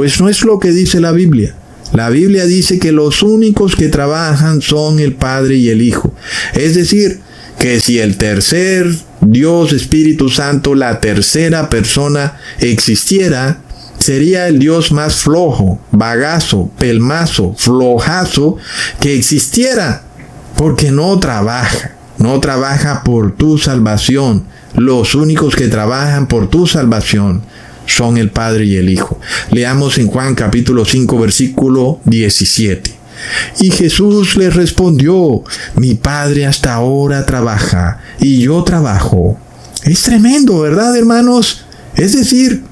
Pues no es lo que dice la Biblia. La Biblia dice que los únicos que trabajan son el Padre y el Hijo. Es decir, que si el tercer Dios Espíritu Santo, la tercera persona, existiera, sería el Dios más flojo, bagazo, pelmazo, flojazo que existiera, porque no trabaja por tu salvación. Los únicos que trabajan por tu salvación son el Padre y el Hijo. Leamos en Juan capítulo 5, versículo 17. Y Jesús les respondió: mi Padre hasta ahora trabaja, y yo trabajo. Es tremendo, ¿verdad, hermanos? Es decir,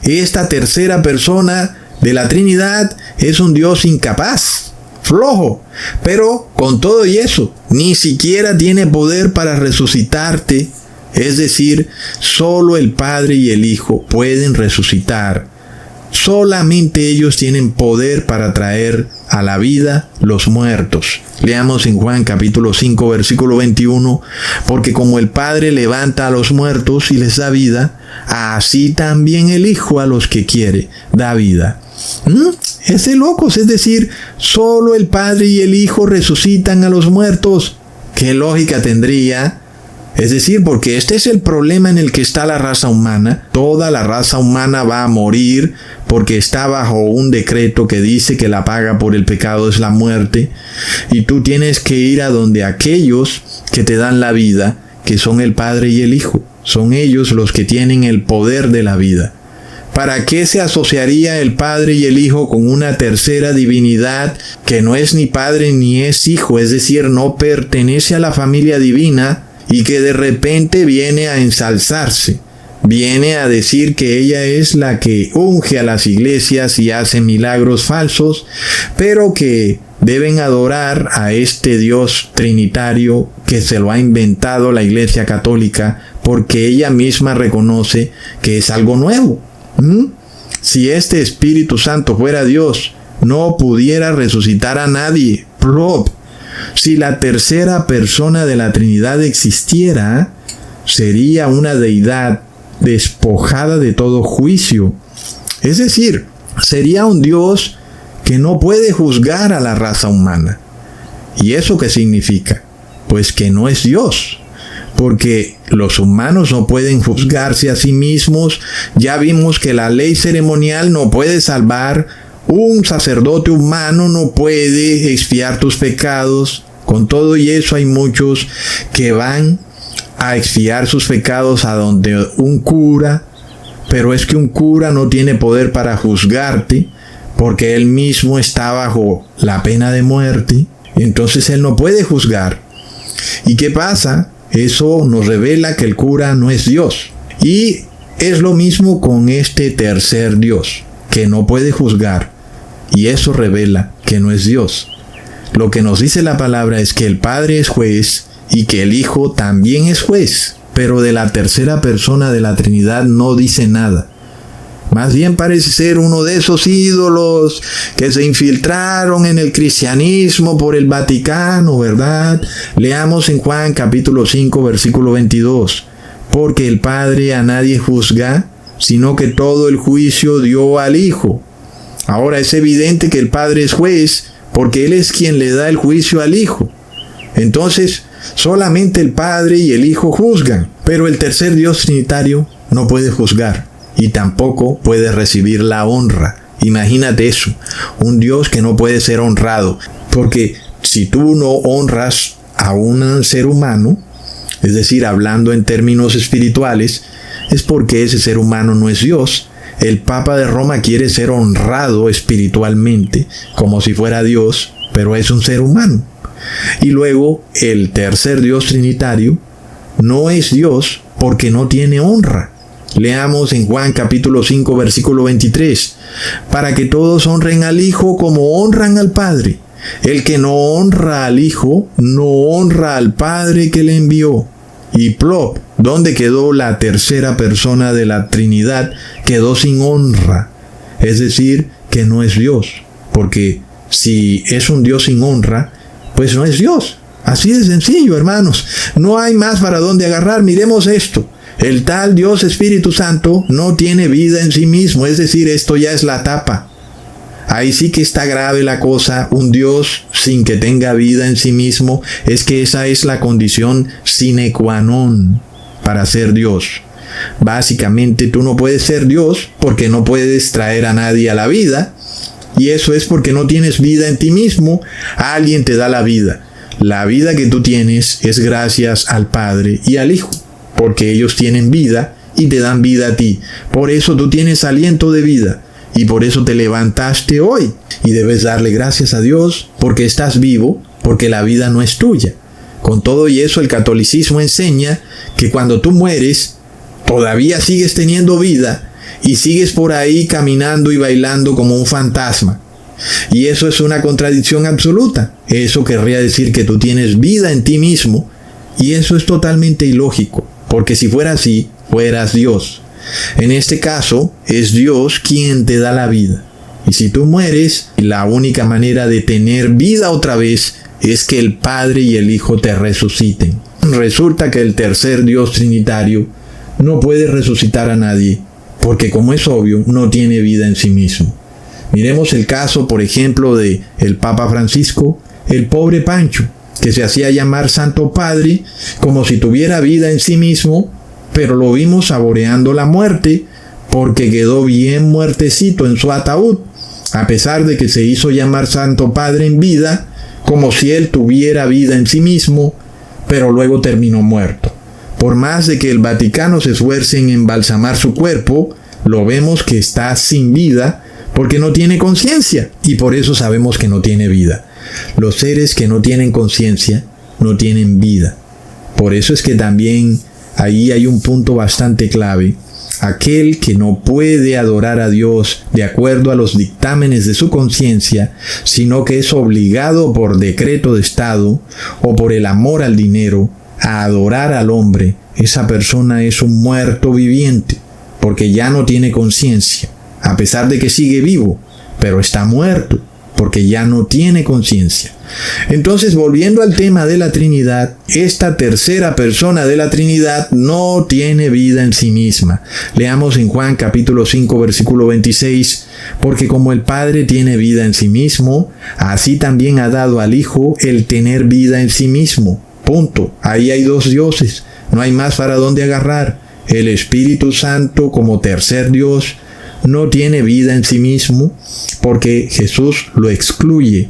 esta tercera persona de la Trinidad es un Dios incapaz, flojo, pero con todo y eso, ni siquiera tiene poder para resucitarte. Es decir, solo el Padre y el Hijo pueden resucitar. Solamente ellos tienen poder para traer a la vida los muertos. Leamos en Juan capítulo 5, versículo 21. Porque como el Padre levanta a los muertos y les da vida, así también el Hijo a los que quiere da vida. Es de locos, es decir, solo el Padre y el Hijo resucitan a los muertos. ¿Qué lógica tendría? Es decir, porque este es el problema en el que está la raza humana. Toda la raza humana va a morir porque está bajo un decreto que dice que la paga por el pecado es la muerte. Y tú tienes que ir a donde aquellos que te dan la vida, que son el Padre y el Hijo. Son ellos los que tienen el poder de la vida. ¿Para qué se asociaría el Padre y el Hijo con una tercera divinidad que no es ni Padre ni es Hijo? Es decir, no pertenece a la familia divina, y que de repente viene a ensalzarse, viene a decir que ella es la que unge a las iglesias y hace milagros falsos, pero que deben adorar a este Dios trinitario que se lo ha inventado la Iglesia Católica, porque ella misma reconoce que es algo nuevo. Si este Espíritu Santo fuera Dios, no pudiera resucitar a nadie. Plop. Si la tercera persona de la Trinidad existiera, sería una deidad despojada de todo juicio. Es decir, sería un Dios que no puede juzgar a la raza humana. ¿Y eso qué significa? Pues que no es Dios. Porque los humanos no pueden juzgarse a sí mismos. Ya vimos que la ley ceremonial no puede salvar. Un sacerdote humano no puede expiar tus pecados. Con todo y eso hay muchos que van a expiar sus pecados a donde un cura, pero es que un cura no tiene poder para juzgarte, porque él mismo está bajo la pena de muerte, entonces él no puede juzgar. ¿Y qué pasa? Eso nos revela que el cura no es Dios. Y es lo mismo con este tercer Dios, que no puede juzgar. Y eso revela que no es Dios. Lo que nos dice la palabra es que el Padre es juez y que el Hijo también es juez. Pero de la tercera persona de la Trinidad no dice nada. Más bien parece ser uno de esos ídolos que se infiltraron en el cristianismo por el Vaticano, ¿verdad? Leamos en Juan capítulo 5, versículo 22. Porque el Padre a nadie juzga, sino que todo el juicio dio al Hijo. Ahora es evidente que el Padre es juez, porque Él es quien le da el juicio al Hijo. Entonces, solamente el Padre y el Hijo juzgan, pero el tercer Dios trinitario no puede juzgar y tampoco puede recibir la honra. Imagínate eso, un Dios que no puede ser honrado, porque si tú no honras a un ser humano, es decir, hablando en términos espirituales, es porque ese ser humano no es Dios. El Papa de Roma quiere ser honrado espiritualmente, como si fuera Dios, pero es un ser humano. Y luego, el tercer Dios trinitario no es Dios porque no tiene honra. Leamos en Juan capítulo 5, versículo 23. Para que todos honren al Hijo como honran al Padre. El que no honra al Hijo, no honra al Padre que le envió. Y plop, ¿dónde quedó la tercera persona de la Trinidad? Quedó sin honra. Es decir, que no es Dios. Porque si es un Dios sin honra, pues no es Dios. Así de sencillo, hermanos. No hay más para dónde agarrar. Miremos esto. El tal Dios Espíritu Santo no tiene vida en sí mismo, es decir, esto ya es la tapa. Ahí sí que está grave la cosa. Un Dios sin que tenga vida en sí mismo, es que esa es la condición sine qua non para ser Dios. Básicamente tú no puedes ser Dios porque no puedes traer a nadie a la vida, y eso es porque no tienes vida en ti mismo. Alguien te da la vida. La vida que tú tienes es gracias al Padre y al Hijo, porque ellos tienen vida y te dan vida a ti. Por eso tú tienes aliento de vida y por eso te levantaste hoy. Y debes darle gracias a Dios porque estás vivo, porque la vida no es tuya. Con todo y eso, el catolicismo enseña que cuando tú mueres, todavía sigues teniendo vida y sigues por ahí caminando y bailando como un fantasma. Y eso es una contradicción absoluta. Eso querría decir que tú tienes vida en ti mismo, y eso es totalmente ilógico, porque si fuera así, fueras Dios. En este caso, es Dios quien te da la vida. Y si tú mueres, la única manera de tener vida otra vez es que el Padre y el Hijo te resuciten. Resulta que el tercer Dios trinitario no puede resucitar a nadie, porque como es obvio, no tiene vida en sí mismo. Miremos el caso, por ejemplo, de el Papa Francisco, el pobre Pancho, que se hacía llamar Santo Padre, como si tuviera vida en sí mismo, pero lo vimos saboreando la muerte, porque quedó bien muertecito en su ataúd, a pesar de que se hizo llamar Santo Padre en vida, como si él tuviera vida en sí mismo, pero luego terminó muerto. Por más de que el Vaticano se esfuerce en embalsamar su cuerpo, lo vemos que está sin vida, porque no tiene conciencia, y por eso sabemos que no tiene vida. Los seres que no tienen conciencia no tienen vida. Por eso es que también ahí hay un punto bastante clave. Aquel que no puede adorar a Dios de acuerdo a los dictámenes de su conciencia, sino que es obligado por decreto de Estado o por el amor al dinero a adorar al hombre, esa persona es un muerto viviente, porque ya no tiene conciencia. A pesar de que sigue vivo, pero está muerto, porque ya no tiene conciencia. Entonces, volviendo al tema de la Trinidad, esta tercera persona de la Trinidad no tiene vida en sí misma. Leamos en Juan capítulo 5, versículo 26, porque como el Padre tiene vida en sí mismo, así también ha dado al Hijo el tener vida en sí mismo. Punto. Ahí hay dos dioses, no hay más para dónde agarrar. El Espíritu Santo como tercer Dios no tiene vida en sí mismo, porque Jesús lo excluye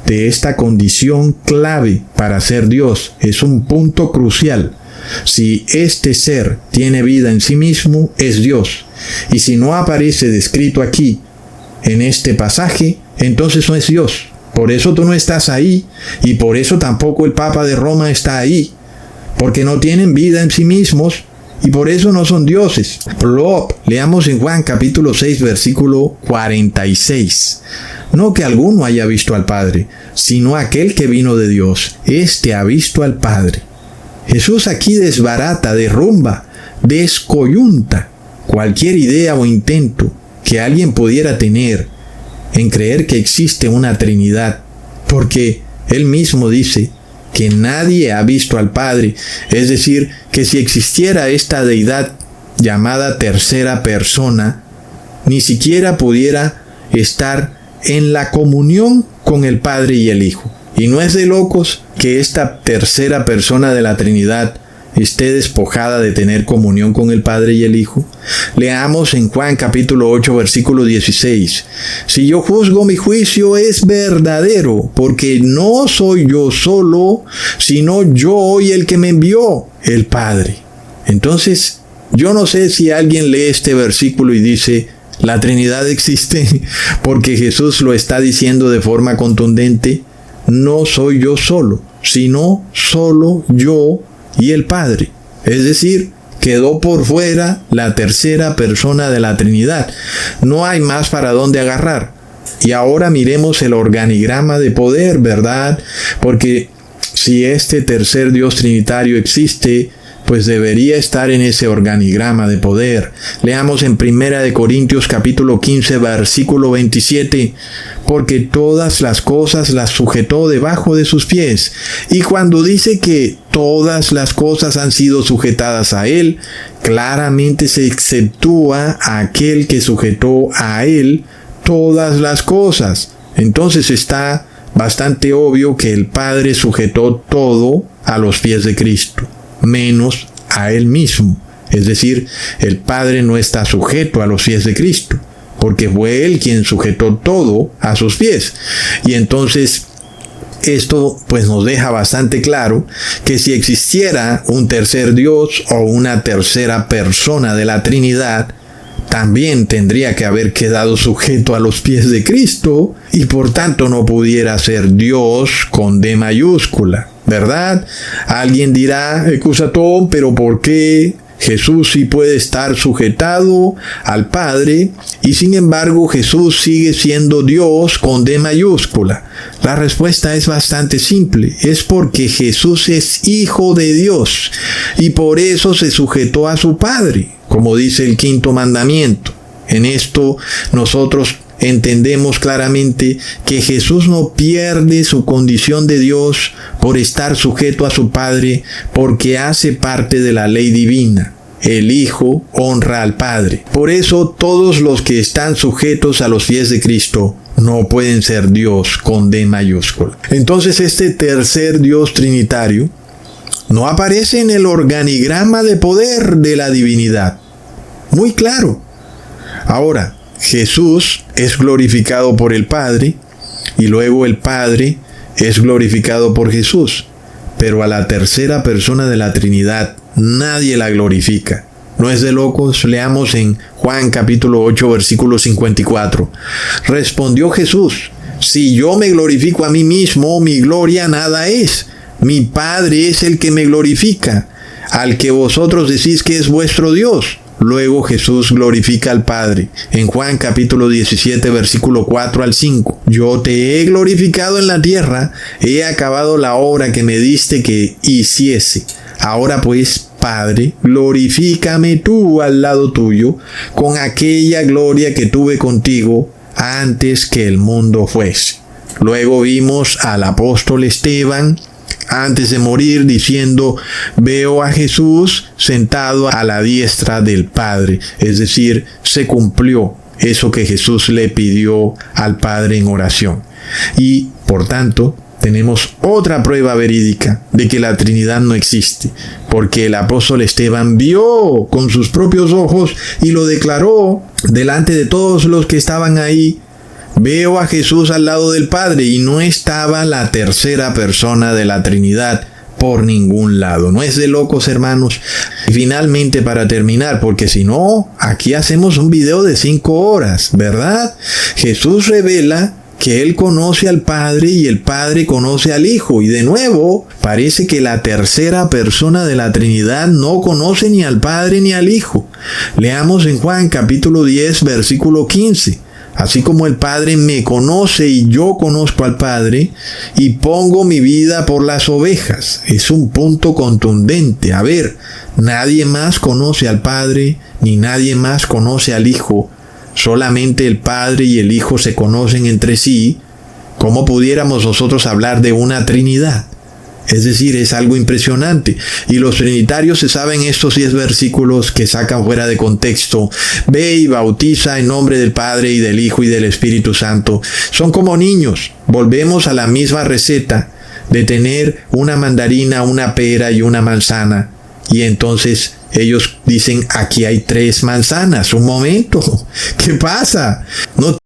de esta condición clave para ser Dios. Es un punto crucial. Si este ser tiene vida en sí mismo, es Dios. Y si no aparece descrito aquí, en este pasaje, entonces no es Dios. Por eso tú no estás ahí, y por eso tampoco el Papa de Roma está ahí, porque no tienen vida en sí mismos, y por eso no son dioses. Plop. Leamos en Juan capítulo 6, versículo 46. No que alguno haya visto al Padre, sino aquel que vino de Dios. Este ha visto al Padre. Jesús aquí desbarata, derrumba, descoyunta cualquier idea o intento que alguien pudiera tener en creer que existe una Trinidad, porque Él mismo dice que nadie ha visto al Padre, es decir, que si existiera esta deidad llamada tercera persona, ni siquiera pudiera estar en la comunión con el Padre y el Hijo. Y no es de locos que esta tercera persona de la Trinidad esté despojada de tener comunión con el Padre y el Hijo. Leamos en Juan capítulo 8, versículo 16. Si yo juzgo, mi juicio es verdadero, porque no soy yo solo, sino yo y el que me envió, el Padre. Entonces, yo no sé si alguien lee este versículo y dice, la Trinidad existe, porque Jesús lo está diciendo de forma contundente. No soy yo solo, sino solo yo y el Padre. Es decir, quedó por fuera la tercera persona de la Trinidad. No hay más para dónde agarrar. Y ahora miremos el organigrama de poder, ¿verdad? Porque si este tercer Dios trinitario existe, pues debería estar en ese organigrama de poder. Leamos en 1 Corintios capítulo 15, versículo 27, porque todas las cosas las sujetó debajo de sus pies. Y cuando dice que todas las cosas han sido sujetadas a él, claramente se exceptúa a aquel que sujetó a él todas las cosas. Entonces está bastante obvio que el Padre sujetó todo a los pies de Cristo, menos a él mismo. Es decir, el Padre no está sujeto a los pies de Cristo, porque fue él quien sujetó todo a sus pies. Y entonces esto pues nos deja bastante claro que si existiera un tercer Dios o una tercera persona de la Trinidad, también tendría que haber quedado sujeto a los pies de Cristo y por tanto no pudiera ser Dios con D mayúscula, ¿verdad? Alguien dirá, excusatón, pero ¿por qué Jesús sí puede estar sujetado al Padre y sin embargo Jesús sigue siendo Dios con D mayúscula? La respuesta es bastante simple, es porque Jesús es hijo de Dios y por eso se sujetó a su Padre, como dice el quinto mandamiento. En esto nosotros entendemos claramente que Jesús no pierde su condición de Dios por estar sujeto a su Padre, porque hace parte de la ley divina. El Hijo honra al Padre. Por eso todos los que están sujetos a los pies de Cristo no pueden ser Dios con D mayúscula. Entonces este tercer Dios trinitario no aparece en el organigrama de poder de la divinidad. Muy claro. Ahora, Jesús es glorificado por el Padre y luego el Padre es glorificado por Jesús. Pero a la tercera persona de la Trinidad nadie la glorifica. No es de locos. Leamos en Juan capítulo 8 versículo 54. Respondió Jesús: si yo me glorifico a mí mismo, mi gloria nada es. Mi Padre es el que me glorifica, al que vosotros decís que es vuestro Dios. Luego Jesús glorifica al Padre. En Juan capítulo 17, versículo 4 al 5. Yo te he glorificado en la tierra, he acabado la obra que me diste que hiciese. Ahora pues, Padre, glorifícame tú al lado tuyo, con aquella gloria que tuve contigo antes que el mundo fuese. Luego vimos al apóstol Esteban, antes de morir, diciendo: veo a Jesús sentado a la diestra del Padre. Es decir, se cumplió eso que Jesús le pidió al Padre en oración. Y, por tanto, tenemos otra prueba verídica de que la Trinidad no existe, porque el apóstol Esteban vio con sus propios ojos y lo declaró delante de todos los que estaban ahí: veo a Jesús al lado del Padre, y no estaba la tercera persona de la Trinidad por ningún lado. No es de locos, hermanos. Y finalmente, para terminar, porque si no, aquí hacemos un video de 5 horas, ¿verdad? Jesús revela que Él conoce al Padre y el Padre conoce al Hijo. Y de nuevo, parece que la tercera persona de la Trinidad no conoce ni al Padre ni al Hijo. Leamos en Juan capítulo 10, versículo 15. Así como el Padre me conoce y yo conozco al Padre, y pongo mi vida por las ovejas. Es un punto contundente. A ver, nadie más conoce al Padre, ni nadie más conoce al Hijo. Solamente el Padre y el Hijo se conocen entre sí. ¿Cómo pudiéramos nosotros hablar de una Trinidad? Es decir, es algo impresionante. Y los trinitarios se saben estos 10 versículos que sacan fuera de contexto. Ve y bautiza en nombre del Padre y del Hijo y del Espíritu Santo. Son como niños. Volvemos a la misma receta de tener una mandarina, una pera y una manzana. Y entonces ellos dicen: aquí hay 3 manzanas. Un momento. ¿Qué pasa? No